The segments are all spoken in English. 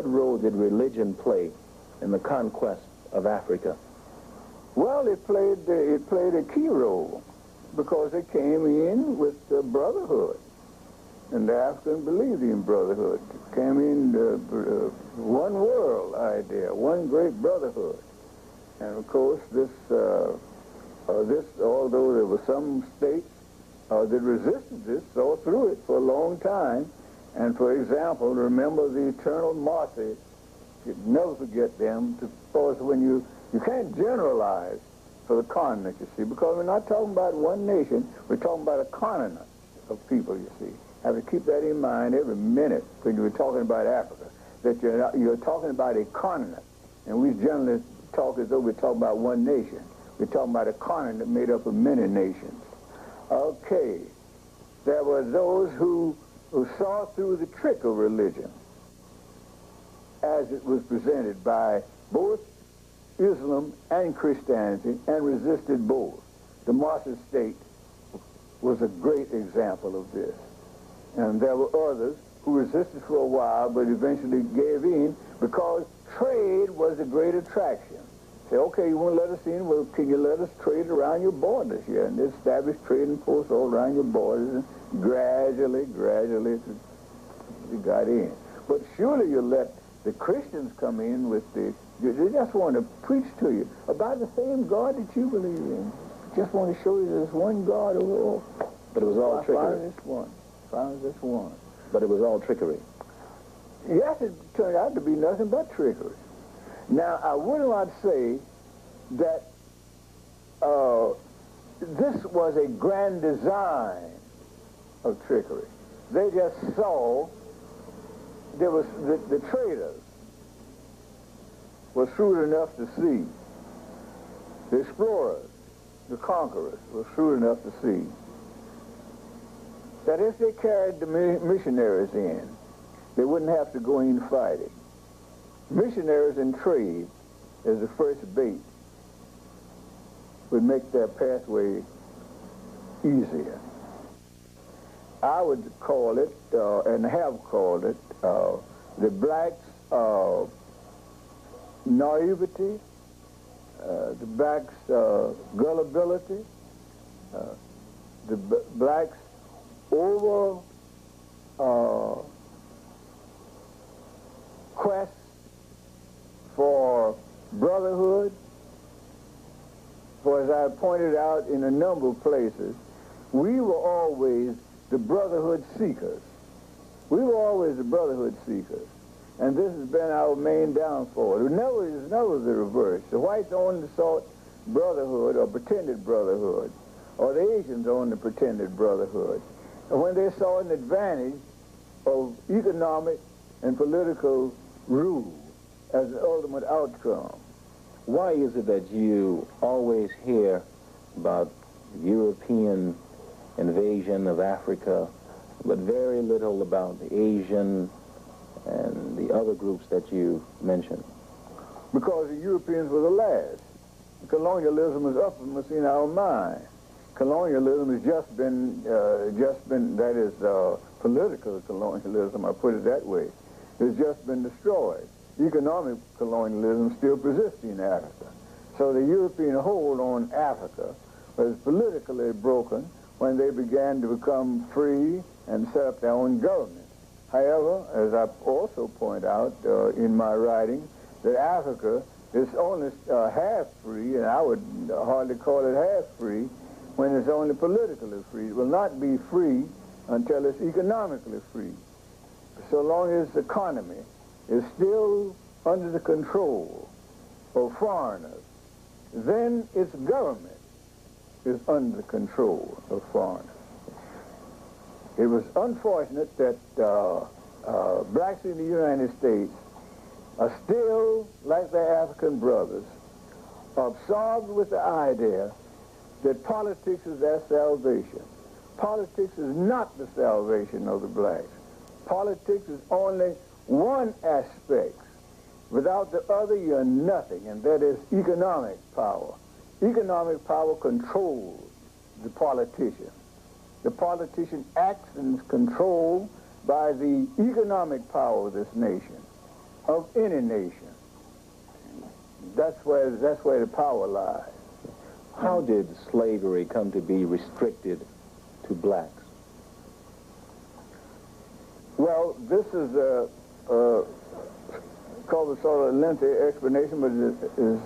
what role did religion play in the conquest of Africa? Well, it played a key role because it came in with brotherhood. And the African believed in brotherhood. It came in one world idea, one great brotherhood. And of course, this, although there were some states that resisted this, saw through it for a long time. And for example, remember the eternal Martha. You'd never forget them, because when you can't generalize for the continent, you see, because we're not talking about one nation, we're talking about a continent of people, you see. Have to keep that in mind every minute when you're talking about Africa, that you're talking about a continent. And we generally talk as though we're talking about one nation. We're talking about a continent made up of many nations. Okay, there were those who saw through the trick of religion as it was presented by both Islam and Christianity, and resisted both. The Martha state was a great example of this. And there were others who resisted for a while, but eventually gave in because trade was a great attraction. Say, okay, you won't let us in? Well, can you let us trade around your borders here? And they established trading posts all around your borders, and gradually, you got in. But surely you let the Christians come in with they just want to preach to you about the same God that you believe in. Just want to show you there's one God over all. But it was all trickery. Found this one. But it was all trickery. Yes, it turned out to be nothing but trickery. Now, I would not say that this was a grand design of trickery. They just saw there was the traders were shrewd enough to see. The explorers, the conquerors, were shrewd enough to see that if they carried the missionaries in, they wouldn't have to go in fighting. Missionaries in trade, as the first bait, would make their pathway easier. I would call it, and have called it, the blacks' naivety, the blacks' gullibility, the blacks' over quest for brotherhood. For as I pointed out in a number of places, we were always the brotherhood seekers. We were always the brotherhood seekers. And this has been our main downfall. It's never the reverse. The whites only sought brotherhood or pretended brotherhood, or the Asians only pretended brotherhood. And when they saw an advantage of economic and political rule as an ultimate outcome. Why is it that you always hear about European invasion of Africa, but very little about the Asian and the other groups that you mentioned? Because the Europeans were the last. Colonialism is uppermost in our mind. Colonialism has just been, that is, political colonialism, I put it that way, has just been destroyed. Economic colonialism still persists in Africa. So the European hold on Africa was politically broken when they began to become free and set up their own government. However, as I also point out in my writing, that Africa is only half free, and I would hardly call it half free, when it's only politically free. It will not be free until it's economically free. So long as the economy is still under the control of foreigners, then its government is under the control of foreigners. It was unfortunate that blacks in the United States are still, like their African brothers, absorbed with the idea that politics is their salvation. Politics is not the salvation of the blacks. Politics is only one aspect. Without the other, you're nothing, and that is economic power. Economic power controls the politician. The politician acts and is controlled by the economic power of this nation. of any nation. That's where the power lies. How did slavery come to be restricted to blacks? Well, this is called a sort of lengthy explanation, but as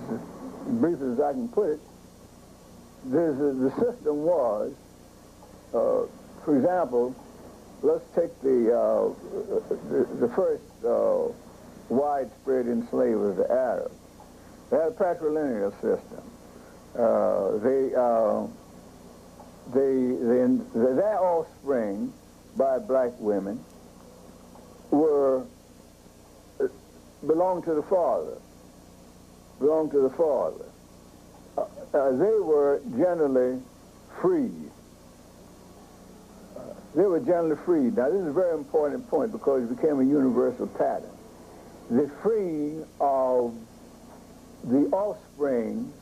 brief as I can put it. The system was, for example, let's take the first widespread enslaver, the Arabs. They had a patrilineal system. Their offspring by black women belonged to the father. They were generally freed. Now, this is a very important point because it became a universal pattern. The freeing of the offspring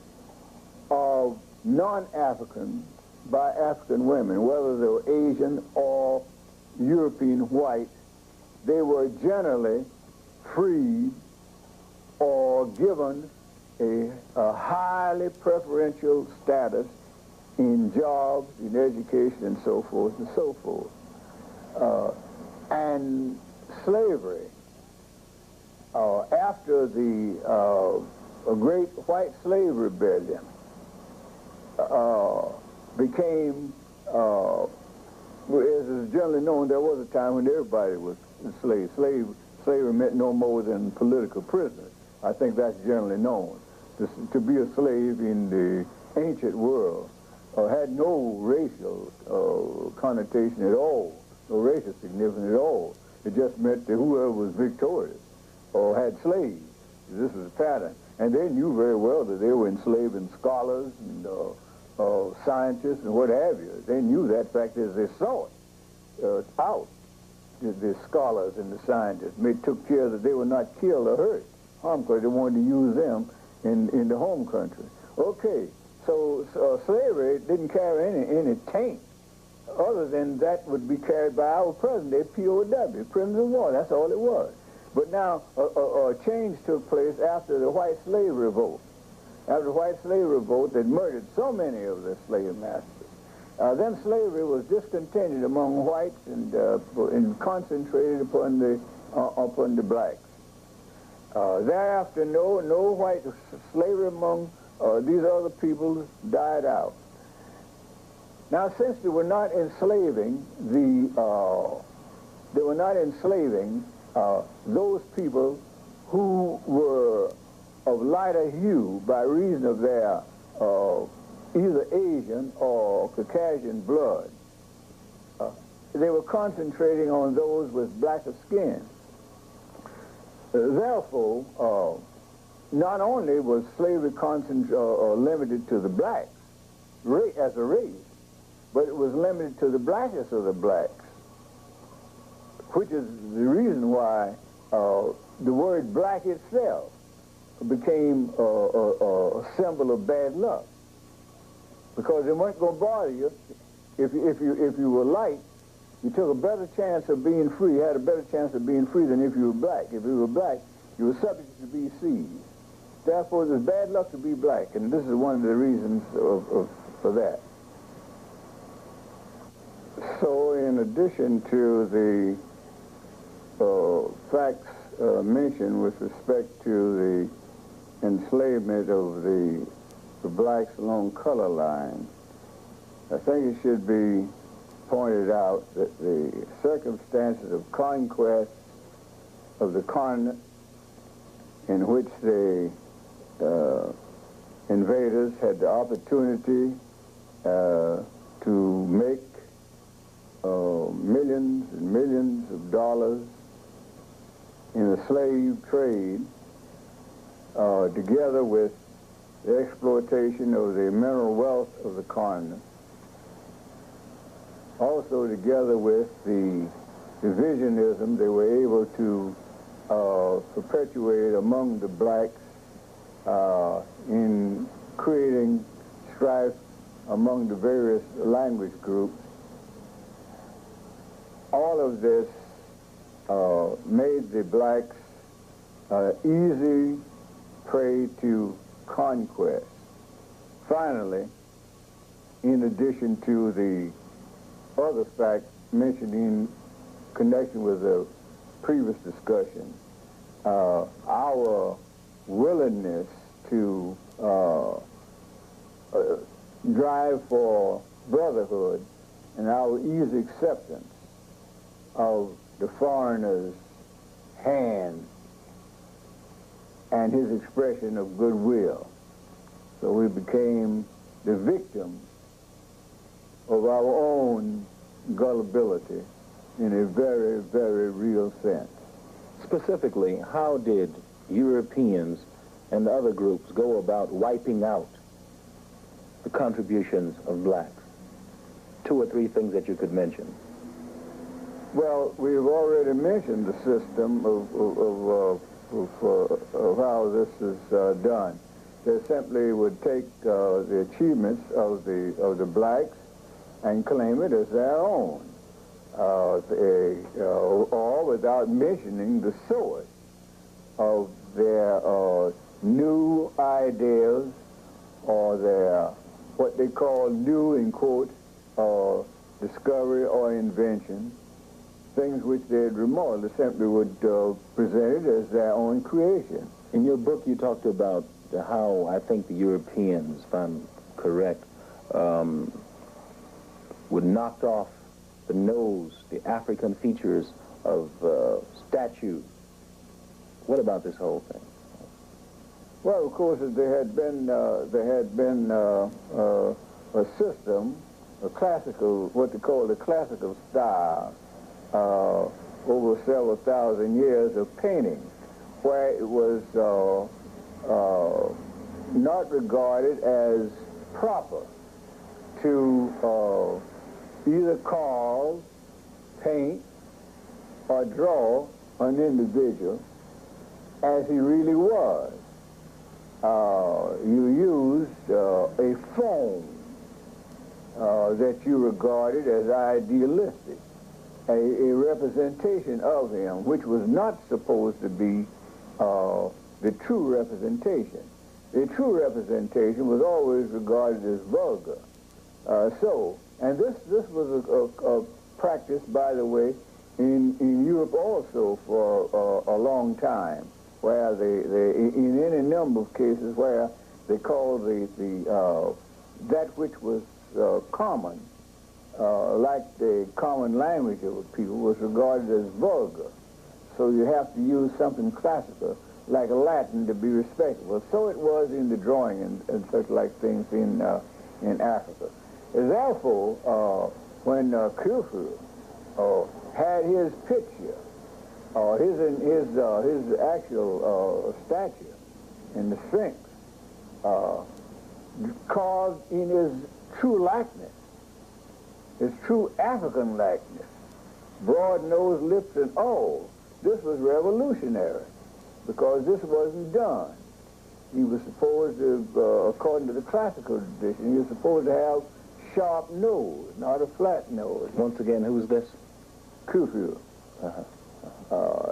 of non-Africans by African women, whether they were Asian or European white, they were generally freed or given a highly preferential status in jobs, in education, and so forth and so forth. And slavery, after the great white slave rebellion, became, as is generally known, there was a time when everybody was enslaved. Slavery meant no more than political prisoners. I think that's generally known. To be a slave in the ancient world had no racial connotation at all, no racial significance at all. It just meant that whoever was victorious or had slaves, this was a pattern. And they knew very well that they were enslaving scholars and scientists and what have you. They knew that fact as they saw it out. The scholars and the scientists took care that they were not killed or hurt, because they wanted to use them in the home country. Okay, so slavery didn't carry any taint other than that would be carried by our present day POW, prisoners of war. That's all it was. But now a change took place after the white slave revolt. After the white slave revolt that murdered so many of the slave masters. Then slavery was discontinued among whites and concentrated upon the blacks. Thereafter, no white slavery among these other peoples died out. Now, since they were not enslaving those people who were of lighter hue by reason of their either Asian or Caucasian blood. They were concentrating on those with blacker skin. Therefore, not only was slavery limited to the blacks as a race, but it was limited to the blackest of the blacks, which is the reason why the word black itself became a symbol of bad luck. Because it wasn't going to bother you. If you were light, you took a better chance of being free, had a better chance of being free than if you were black. If you were black, you were subject to be seized. Therefore, there's bad luck to be black, and this is one of the reasons for that. So, in addition to the facts mentioned with respect to the enslavement of the blacks along color lines, I think it should be pointed out that the circumstances of conquest of the continent in which the invaders had the opportunity to make millions and millions of dollars in the slave trade, together with the exploitation of the mineral wealth of the continent, also together with the divisionism they were able to perpetuate among the blacks in creating strife among the various language groups. All of this made the blacks easy prey to conquest. Finally, in addition to the other facts mentioned in connection with the previous discussion, our willingness to drive for brotherhood and our easy acceptance of the foreigner's hand and his expression of goodwill. So we became the victims of our own gullibility in a very, very real sense. Specifically, how did Europeans and other groups go about wiping out the contributions of blacks? 2 or 3 things that you could mention. Well, we've already mentioned the system of how this is done. They simply would take the achievements of the blacks and claim it as their own, or without mentioning the source of their new ideas or their what they call new, in quote, discovery or invention, things which they had remarked. They simply would present it as their own creation. In your book, you talked about how, I think, the Europeans, if I'm correct, would knock off the nose, the African features of statues. What about this whole thing? Well, of course, there had been a system, a classical, what they call the classical style, over several thousand years of painting, where it was not regarded as proper to either carve, paint, or draw an individual as he really was. You used a form that you regarded as idealistic, a representation of him, which was not supposed to be the true representation. The true representation was always regarded as vulgar. And this was a practice, by the way, in Europe also for a long time, where they in any number of cases where they called that which was common, like the common language of the people, was regarded as vulgar. So you have to use something classical, like Latin, to be respectable. So it was in the drawing and such like things in Africa. Therefore, when Khufu had his picture, his actual statue in the Sphinx, carved in his true likeness, his true African likeness, broad nose, lips, and all. This was revolutionary because this wasn't done. He was supposed to, according to the classical tradition, he was supposed to have sharp nose, not a flat nose. Once again, who's this? Khufu.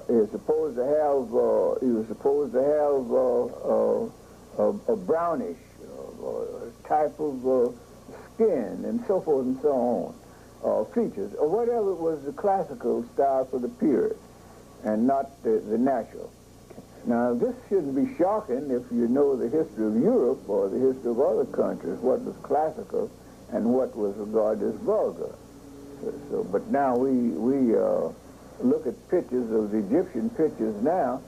He was supposed to have a brownish type of skin and so forth and so on, features, or whatever was the classical style for the period, and not the natural. Now, this shouldn't be shocking if you know the history of Europe or the history of other countries, what was classical and what was regarded as vulgar. But now we look at pictures of the Egyptian pictures now,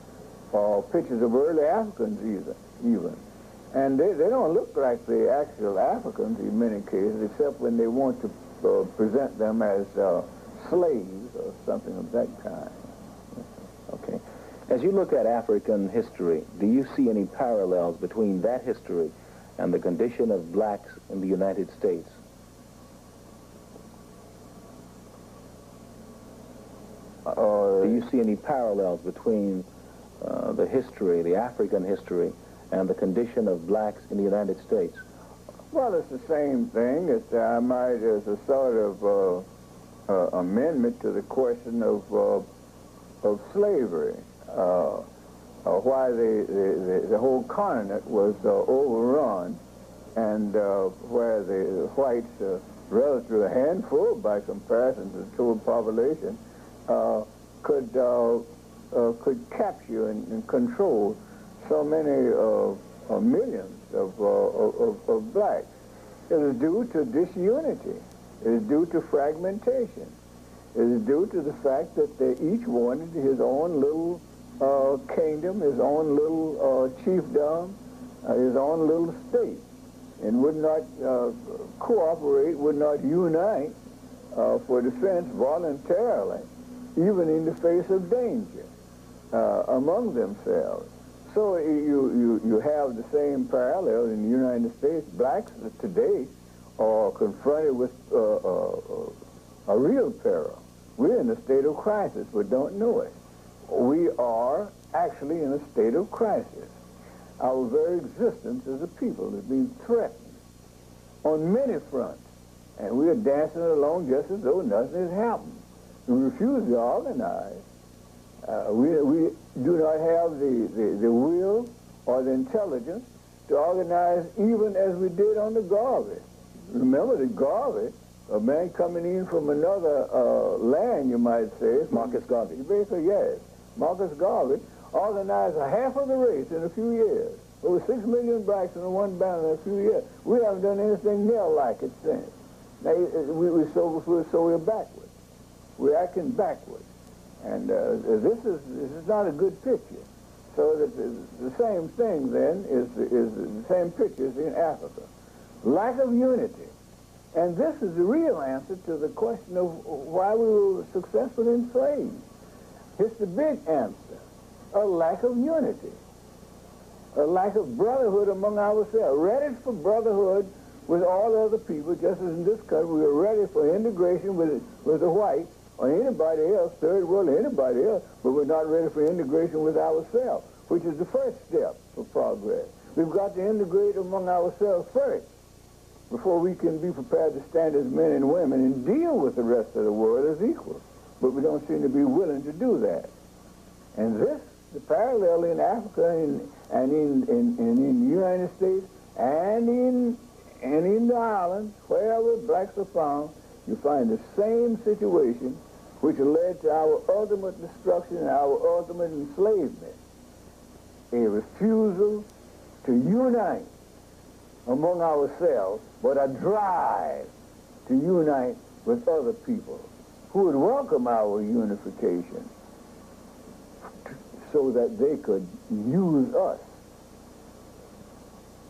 or pictures of early Africans even. And they don't look like the actual Africans in many cases, except when they want to present them as slaves or something of that kind. Okay. As you look at African history, do you see any parallels between that history and the condition of blacks in the United States? Do you see any parallels between the history, the African history, and the condition of blacks in the United States? Well, it's the same thing. As a sort of amendment to the question of slavery. why the whole continent was overrun, and where the whites, relative to a handful by comparison to the total population, could capture and control so many millions of blacks. It is due to disunity. It is due to fragmentation. It is due to the fact that they each wanted his own little kingdom, his own little chiefdom, his own little state, and would not cooperate, would not unite for defense voluntarily, even in the face of danger among themselves. So you have the same parallel in the United States. Blacks today are confronted with a real peril. We're in a state of crisis, but don't know it. We are actually in a state of crisis. Our very existence as a people is being threatened on many fronts, and we are dancing along just as though nothing has happened. We refuse to organize. We do not have the will or the intelligence to organize even as we did on the Garvey. Remember the Garvey, a man coming in from another land, you might say. Marcus Garvey. Basically, yes. Marcus Garvey organized a half of the race in a few years. Over 6 million blacks in one band in a few years. We haven't done anything near like it since. Now, we're backward. We're acting backward. And this is not a good picture. So that the same thing then is the same picture as in Africa. Lack of unity. And this is the real answer to the question of why we were successful in slaves. It's the big answer. A lack of unity. A lack of brotherhood among ourselves. Ready for brotherhood with all other people, just as in this country we are ready for integration with the whites or anybody else, third world or anybody else, but we're not ready for integration with ourselves, which is the first step for progress. We've got to integrate among ourselves first before we can be prepared to stand as men and women and deal with the rest of the world as equals. But we don't seem to be willing to do that. And this, the parallel in Africa and in the United States and in the islands, wherever blacks are found, you find the same situation which led to our ultimate destruction and our ultimate enslavement. A refusal to unite among ourselves, but a drive to unite with other people who would welcome our unification so that they could use us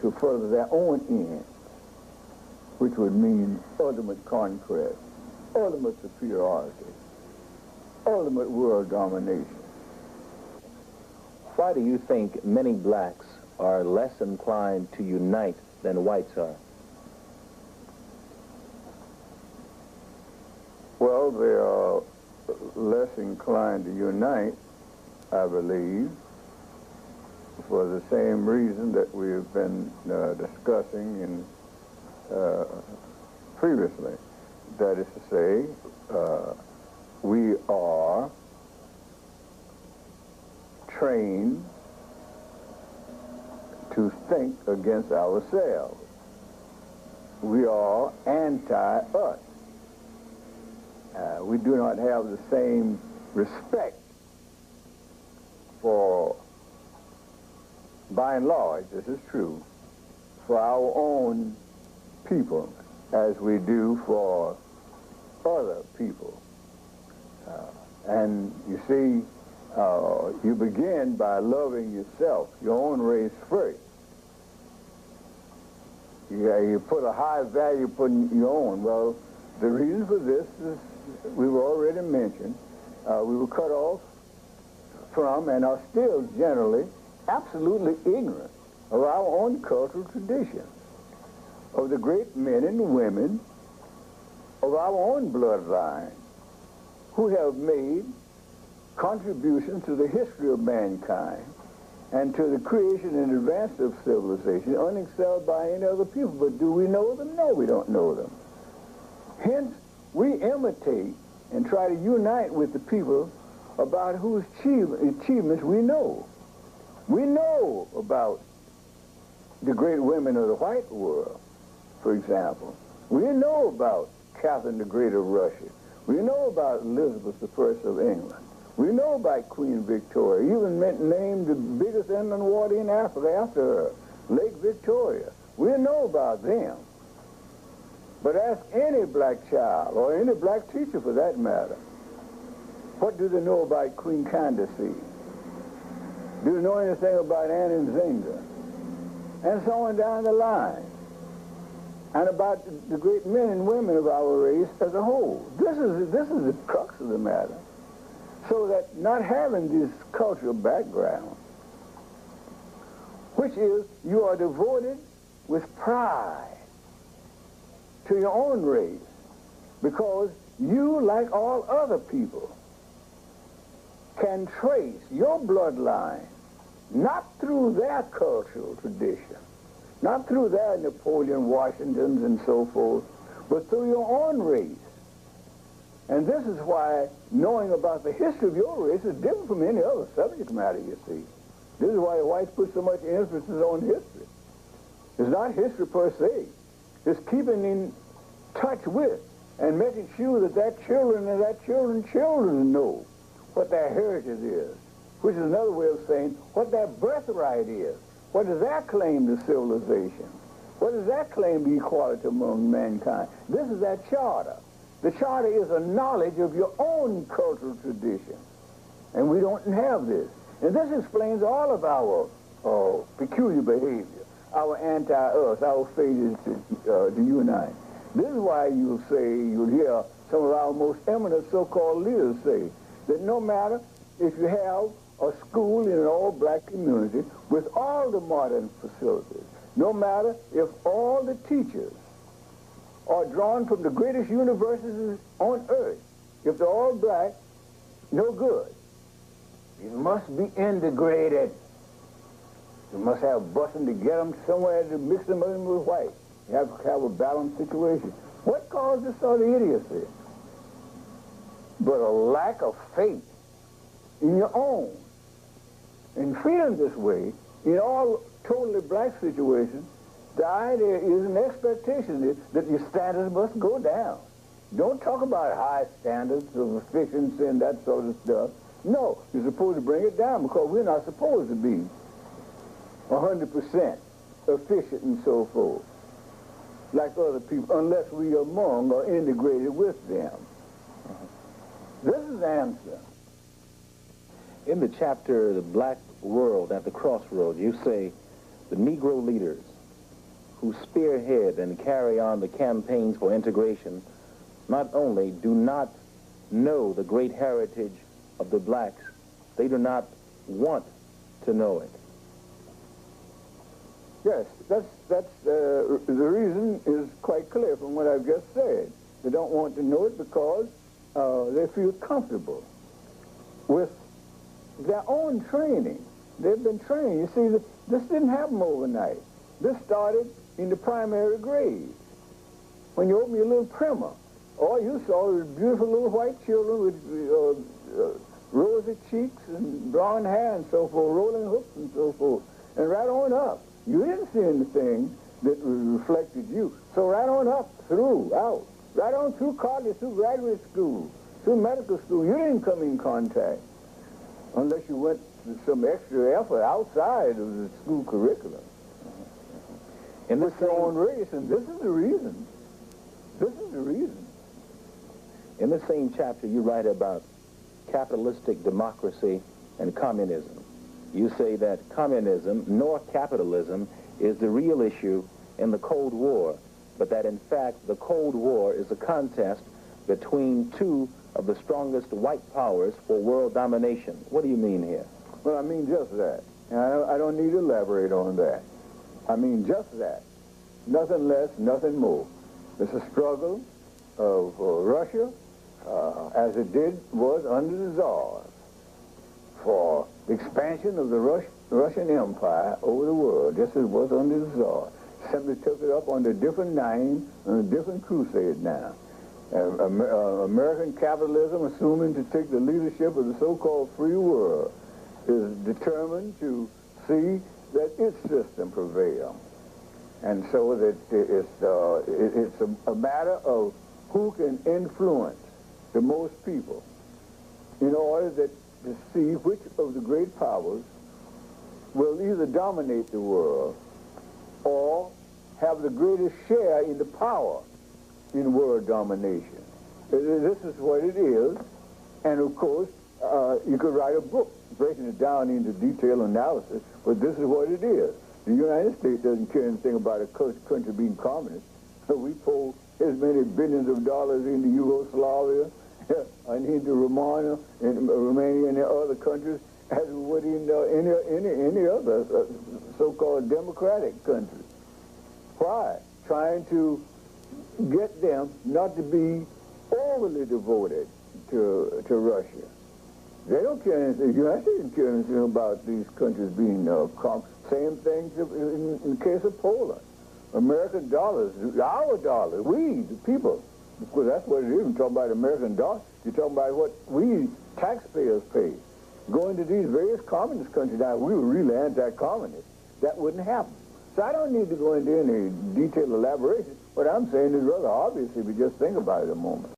to further their own ends, which would mean ultimate conquest, ultimate superiority, ultimate world domination. Why do you think many blacks are less inclined to unite than whites are? Well, they are less inclined to unite, I believe, for the same reason that we have been discussing previously. That is to say, we are trained to think against ourselves. We are anti-us. We do not have the same respect for, by and large, this is true, for our own people as we do for other people. And you see, you begin by loving yourself, your own race first. You put a high value upon your own. Well, the reason for this is, we've already mentioned, we were cut off from and are still generally absolutely ignorant of our own cultural traditions, of the great men and women of our own bloodline who have made contributions to the history of mankind and to the creation and advance of civilization unexcelled by any other people. But do we know them? No, we don't know them. Hence, we imitate and try to unite with the people about whose achievements we know. about the great women of the white world, for example. We know about Catherine the Great of Russia. We know about Elizabeth I of England. We know about Queen Victoria, even named the biggest inland water in Africa after her, Lake Victoria. We know about them. But ask any black child, or any black teacher for that matter, what do they know about Queen Candace? Do they know anything about Anne and Zinga? And so on down the line. And about the great men and women of our race as a whole. This is the crux of the matter. So that not having this cultural background, which is you are devoted with pride to your own race, because you, like all other people, can trace your bloodline not through their cultural tradition, not through their Napoleon Washingtons and so forth, but through your own race. And this is why knowing about the history of your race is different from any other subject matter, you see. This is why the whites put so much emphasis on history. It's not history per se. It's keeping in touch with and making sure that their children and their children's children know what their heritage is, which is another way of saying what their birthright is. What is their claim to civilization? What is their claim to equality among mankind? This is their charter. The charter is a knowledge of your own cultural tradition. And we don't have this. And this explains all of our peculiar behavior, our anti-us, our failures to unite. This is why you'll hear some of our most eminent so-called leaders say that no matter if you have a school in an all-black community with all the modern facilities, no matter if all the teachers are drawn from the greatest universities on earth, if they're all black, no good. It must be integrated. You must have busing to get them somewhere to mix them in with white. You have to have a balanced situation. What caused this sort of idiocy? But a lack of faith in your own. And feeling this way, in all totally black situations, the idea is an expectation that your standards must go down. Don't talk about high standards of efficiency and that sort of stuff. No, you're supposed to bring it down because we're not supposed to be 100% efficient and so forth, like other people, unless we are among or integrated with them. This is the answer. In the chapter, The Black World at the Crossroads, you say the Negro leaders who spearhead and carry on the campaigns for integration not only do not know the great heritage of the blacks, they do not want to know it. Yes, the reason is quite clear from what I've just said. They don't want to know it because they feel comfortable with their own training. They've been trained. You see, this didn't happen overnight. This started in the primary grades. When you open your little primer, all you saw was beautiful little white children with rosy cheeks and blonde hair and so forth, rolling hooks and so forth, and right on up. You didn't see anything that reflected you. So right on up, throughout, right on through college, through graduate school, through medical school, you didn't come in contact unless you went to some extra effort outside of the school curriculum. In the Your own race, and this is the reason. This is the reason. In the same chapter, you write about capitalistic democracy and communism. You say that communism, nor capitalism, is the real issue in the Cold War, but that in fact the Cold War is a contest between two of the strongest white powers for world domination. What do you mean here? Well, I mean just that. And I don't need to elaborate on that. I mean just that. Nothing less, nothing more. It's a struggle of Russia, as it was under the Tsars, for the expansion of the Russian Empire over the world, just as it was under the Tsar. Simply took it up under a different name and a different crusade now. American capitalism, assuming to take the leadership of the so-called free world, is determined to see that its system prevail. And so that it's a matter of who can influence the most people in order to see which of the great powers will either dominate the world or have the greatest share in the power in world domination. This is what it is, and of course, you could write a book breaking it down into detailed analysis, but this is what it is. The United States doesn't care anything about a country being communist. We pour as many billions of dollars into Yugoslavia and into Romania and Romania and the other countries as we would in any other so-called democratic country. Why? Trying to get them not to be overly devoted to Russia. They don't care anything. The United States doesn't care anything about these countries being same thing in the case of Poland. American dollars, our dollars, we, the people, because that's what it is. You're talking about American dollars. You're talking about what we taxpayers pay. Going to these various communist countries now, we were really anti-communist. That wouldn't happen. So I don't need to go into any detailed elaboration. What I'm saying is rather obvious if you just think about it a moment.